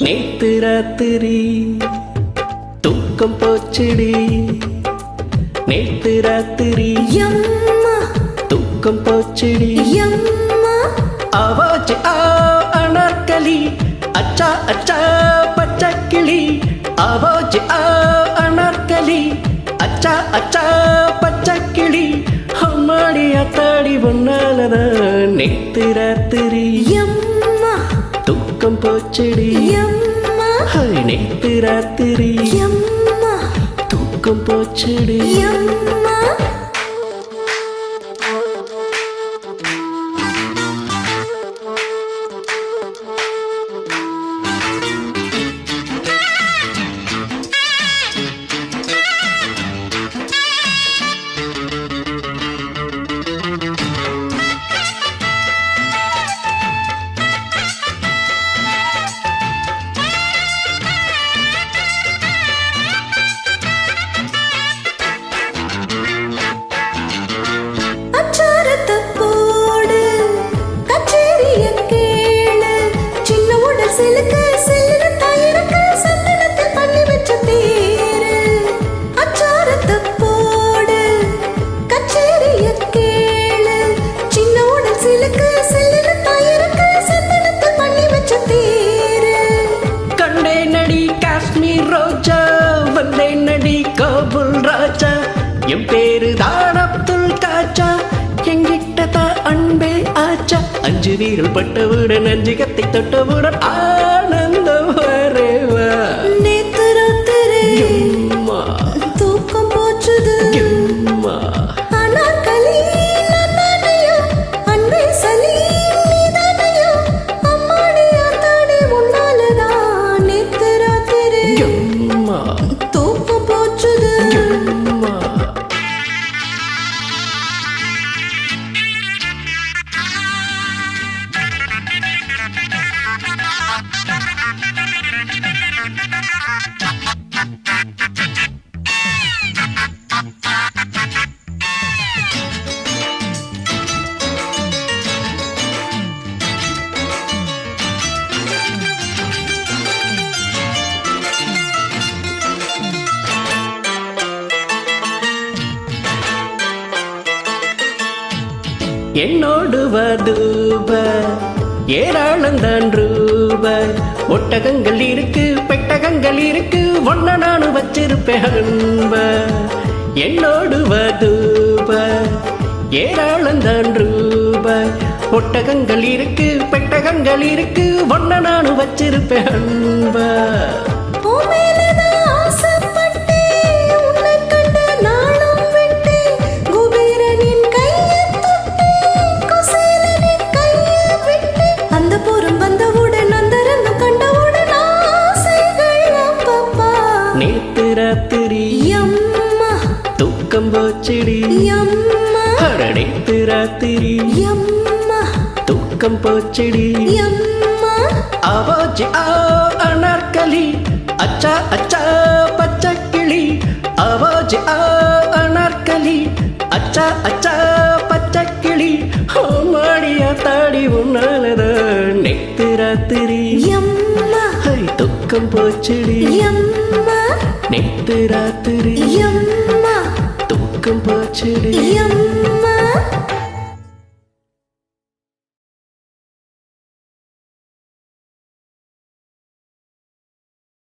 நேத்து ராத்திரி தூக்கம் போச்சுடி, நேத்து ராத்திரி தூக்கம் போச்சுடி. ஆவாச்சு அனார்கலி, அச்சா அச்சா பச்சக்கிளி. ஆவாச்சு அனார்கலி, அச்சா அச்சா பச்சக்கிளி. அம்மாடி அத்தாடி ஒன்னாலதான் நேத்து ராத்திரி தூக்கம் போச்சுடி. நேத்து ராத்திரி தூக்கம் போச்சுடி. என் பேரு தான் அப்துல் காச்சா, எங்கிட்ட தான் அன்பே ஆச்சா. 5 வீரல் பட்டவுடன் 5 கத்தை தொட்டவுடன் ஆனந்தம் வரேவா. நேத்து ராத்திரி தூக்கம் போச்சுது. அனார்கலி நானானையோ, அன்பே சலீம் நீதானையோ. அம்மாடி ஆத்தாடி உன்னாலதான் நேத்து ராத்திரி தூக்கம் போச்சுது. என்னோடு வதூப ஏராளந்தான் ரூபாய். ஒட்டகங்கள் இருக்கு, பெட்டகங்கள் இருக்கு, ஒன்ன நானு வச்சிருப்பேன் அன்ப. என்னோடு வதூப ஏராளந்தான் ரூபாய். ஒட்டகங்கள் இருக்கு, பெட்டகங்கள் இருக்கு, ஒன்ன நானு வச்சிருப்பேன் அன்ப. நேத்து ராத்திரி தூக்கம் போச்சுடி. நேத்து ராத்திரி தூக்கம் போச்சுடி. ஆவாச்சு அனார்கலி, அச்சா அச்சா பச்சக்கிளி. ஆவாச்சு அனார்கலி, அச்சா அச்சா பச்சக்கிளி. மாடியா தாடி உன்னாலதான் நேத்து ராத்திரி தூக்கம் போச்சுடி. நேத்து ராத்திரி தூக்கம் போச்சுடி.